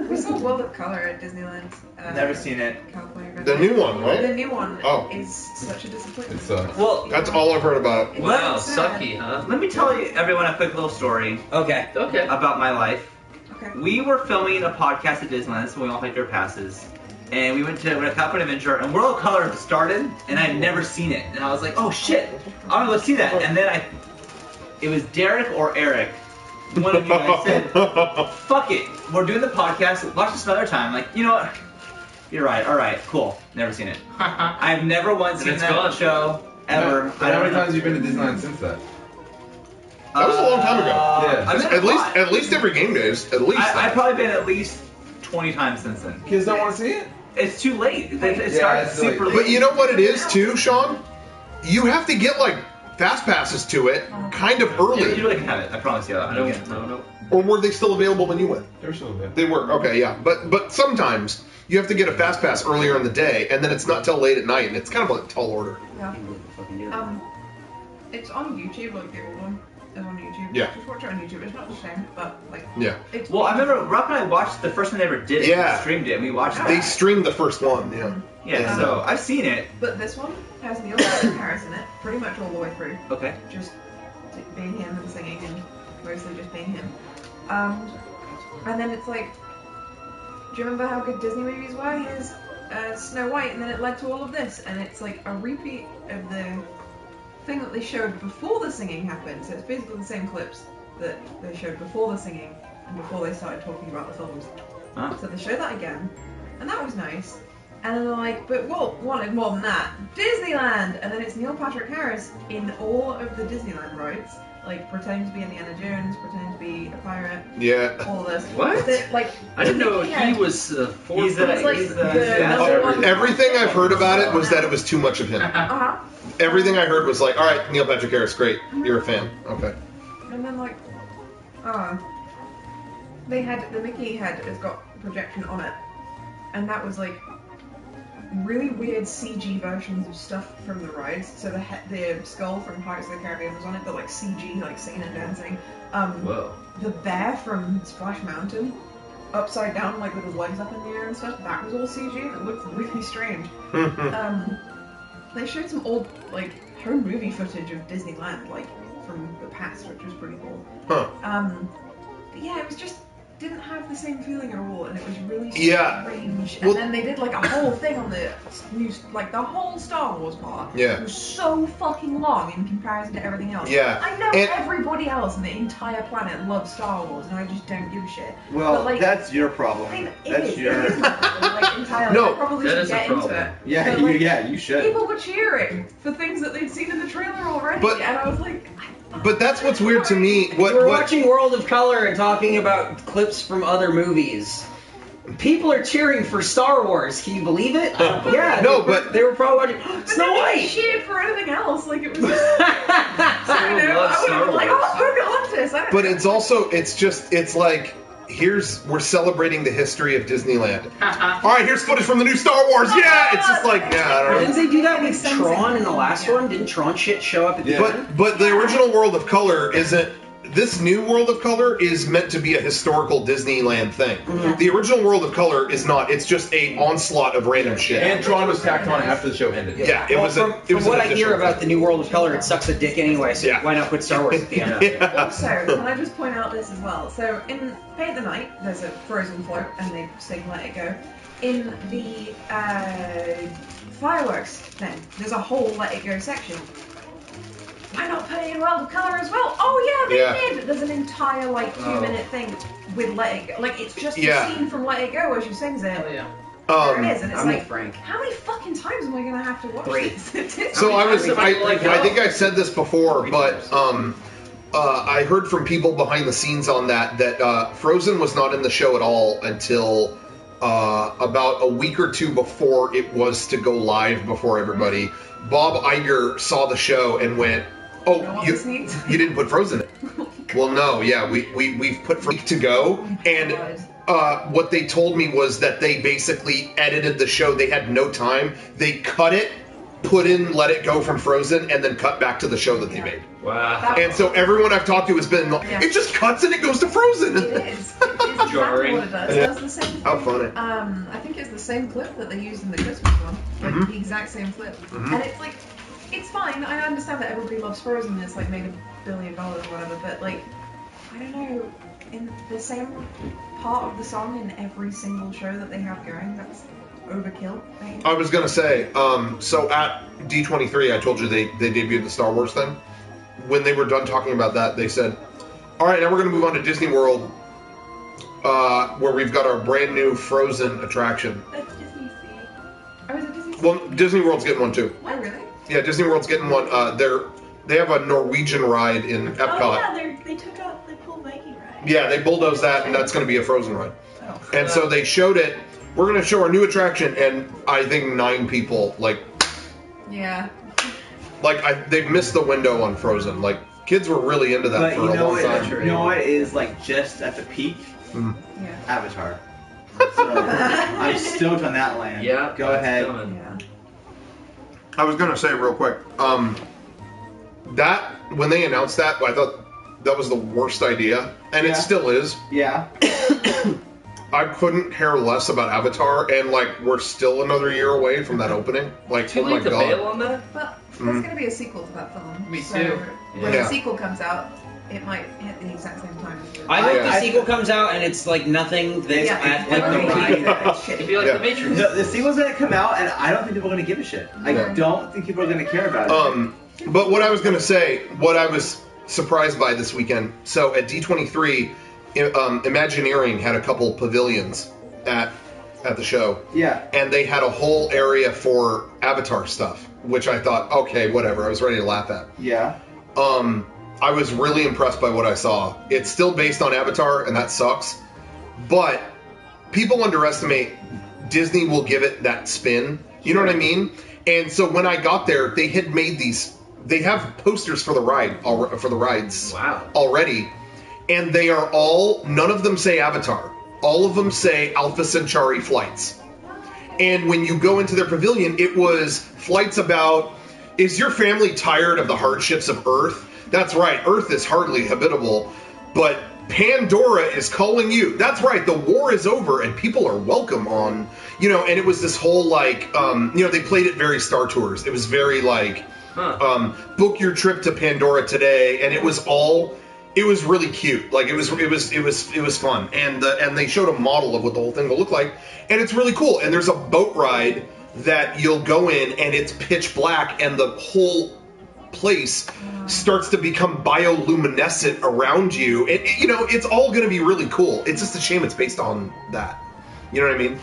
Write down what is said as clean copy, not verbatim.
We saw World of Color at Disneyland. Never seen it. California. The new one, right? The new one is such a It disappointment. sucks. Well, That's all I've heard about it. Wow, It's sad. sucky, huh? let me tell you, everyone, a quick little story Okay. Okay. about my life. Okay. We were filming a podcast at Disneyland, so we all picked our passes. And we went to California Adventure, and World of Color started, and I had never seen it. And I was like, oh shit, I'm gonna go see that. And then it was Derek or Eric, one of you guys said, fuck it, we're doing the podcast, watch this another time. Like, you know what? You're right, alright, cool. Never seen it. I've never once seen it's that gone. show, ever. How many times have you been to Disneyland since that? That was a long time ago. Yeah. I've been a lot. At least every game days. At least. I've probably been at least 20 times since then. Kids don't want to see it? It's too late. It Yeah, starts it's like- super late. But you know what it is too, Sean? You have to get like fast passes to it kind of You early. really can have it. I promise you. I don't get it. No. Or were they still available when you went? They're still there. They were. Okay, yeah. But sometimes you have to get a fast pass earlier in the day, and then it's not till late at night, and it's kind of a tall order. Yeah. It's on YouTube, like the old one is on YouTube. Yeah. Just watch it on YouTube. It's not the same, but like. Yeah. It's Well, I remember Rock and I watched the first one they ever did. Yeah. We streamed it, and we watched They that. streamed the first one. Yeah. Yeah, so I've seen it. But this one has Neil Patrick Harris in it, pretty much all the way through. Okay. Just being him and singing, and mostly just being him. And then it's like, do you remember how good Disney movies were? Here's Snow White, and then it led to all of this, and it's like a repeat of the thing that they showed before the singing happened. So it's basically the same clips that they showed before the singing and before they started talking about the films. Huh. So they showed that again, and that was nice. And then they're like, but we'll wanted more than that. Disneyland! And then it's Neil Patrick Harris in all of the Disneyland rides. Like, pretending to be Indiana Jones, pretending to be a pirate, Yeah. all of this. What? Like, I didn't know Mickey he head- was fourth. He's the number one- Everything I've heard about it was that it was too much of him. Uh-huh. Everything I heard was like, all right, Neil Patrick Harris, great. You're a fan. Okay. And then, like, they had, the Mickey head has got projection on it. And that was, like, really weird CG versions of stuff from the rides. So the skull from Pirates of the Caribbean was on it, but, like, CG, like, singing and dancing. Whoa. The bear from Splash Mountain, upside down, like, with his legs up in the air and stuff, that was all CG, and it looked really strange. They showed some old, like, home movie footage of Disneyland, like, from the past, which was pretty cool. Huh. But yeah, it was just, didn't have the same feeling at all, and it was really Yeah. strange. And Well- then they did, like, a whole thing on the new, like, the whole Star Wars part Yeah. was so fucking long in comparison to everything else. Yeah. I know And- everybody else on the entire planet loves Star Wars, and I just don't give a shit. Well, But, like, that's your problem. It is my problem, like, entirely. No, I probably that should is a get into problem. it. Yeah, But, like, you should. People were cheering for things that they'd seen in the trailer already, But- and I was like, But that's what's weird to me. We're What? watching World of Color and talking about clips from other movies. People are cheering for Star Wars. Can you believe it? Yeah. No, but they were probably watching but Snow then they White. cheered for anything else, like it was just, so, you know, loves I would have Star been like, Wars. oh, Pocahontas. I don't But know. it's also, it's like, we're celebrating the history of Disneyland. All right, here's footage from the new Star Wars. Yeah, it's just like, yeah, I don't Didn't know. they do that with Makes sense. Tron in the last Yeah. one? Didn't Tron shit show up at the Yeah. end? But the original World of Color isn't. This new World of Color is meant to be a historical Disneyland thing. The original World of Color is not. It's just a onslaught of random shit. And Tron was tacked on after the show ended. Yeah, it Well, was from, a. It from was what an I hear additional about the thing. new World of Color, it sucks a dick anyway, so Yeah. why not put Star Wars at the end? Yeah. Also, can I just point out this as well? So in Paint the Night, there's a Frozen float, and they sing Let It Go. In the fireworks thing, there's a whole Let It Go section. Why not put it in World of Color as well? Oh yeah, they did. There's an entire like 2-minute thing with Let It Go. Like it's just Yeah. a scene from Let It Go as she sings it. Hell yeah. There it is, and it's I'm like, with Frank. how many fucking times am I gonna have to watch Three. this? So I I think I said this before, but I heard from people behind the scenes on that Frozen was not in the show at all until about a week or two before it was to go live before everybody. Bob Iger saw the show and went, You know "Oh, what you this needs? didn't put Frozen in." Well, no, yeah, we've put Frozen to go, and what they told me was that they basically edited the show. They had no time. They cut it put in Let It Go from Frozen and then cut back to the show that they made. Wow. And so everyone I've talked to has been like, Yeah. it just cuts and it goes to Frozen. It is. It is exactly Jarring. what it does. Yeah. It does the same thing. How funny. I think it's the same clip that they used in the Christmas one. Like Mhm. the exact same clip. Mhm. And it's like, it's fine. I understand that everybody loves Frozen and it's like made $1 billion or whatever, but like, I don't know, in the same part of the song in every single show that they have going, that's overkill. Like, I was gonna say, so at D23, I told you they debuted the Star Wars thing. When they were done talking about that, they said, "All right, now we're gonna move on to Disney World, where we've got our brand new Frozen attraction." That's Disney Sea. oh, is it Disney? Well, Disney World's getting one too. Oh, really? Yeah, Disney World's getting one. They have a Norwegian ride in Epcot. Oh yeah, they took out the cool Viking ride. Yeah, they bulldozed that, and that's going to be a Frozen ride. Oh. And so they showed it. We're going to show our new attraction, and I think 9 people Yeah. they've missed the window on Frozen. Like kids were really into that But for you a know long what? time. You know what is like just at the peak? Mm. Yeah. Avatar. So I'm stoked on that land. Yeah. Go ahead. Yeah. I was going to say real quick, that when they announced that, I thought that was the worst idea, and Yeah. it still is. Yeah. I couldn't care less about Avatar, and we're still another year away from that opening. Like, Too oh my late to god. bail on that? But Mhm. there's going to be a sequel to that film. Me so too. When Yeah. the sequel comes out, it might hit the exact same time. I hope Yeah. the sequel comes out and it's like nothing that's Yeah, at it like the will be ride. that shitty. It'd be like Yeah. the Matrix. The sequel's gonna come out, and I don't think people are gonna give a shit. I No. don't think people are gonna care about it. But what I was going to say, what I was surprised by this weekend, so at D23, Imagineering had a couple pavilions at the show, Yeah. and they had a whole area for Avatar stuff, which I thought, okay, whatever. I was ready to laugh at. Yeah. I was really impressed by what I saw. It's still based on Avatar, and that sucks. But people underestimate Disney will give it that spin. You know what I mean? And so when I got there, they had made these. They have posters for the rides Wow. already, and they are all. None of them say Avatar. All of them say Alpha Centauri flights. And when you go into their pavilion, it was flights about, is your family tired of the hardships of Earth? That's right, Earth is hardly habitable, but Pandora is calling you. That's right, the war is over and people are welcome on, and it was this whole they played it very Star Tours. It was very book your trip to Pandora today, and it was really cute. Like it was fun, and they showed a model of what the whole thing will look like, and it's really cool. And there's a boat ride that you'll go in, and it's pitch black, and the whole place starts to become bioluminescent around you. It's all going to be really cool. It's just a shame it's based on that. You know what I mean?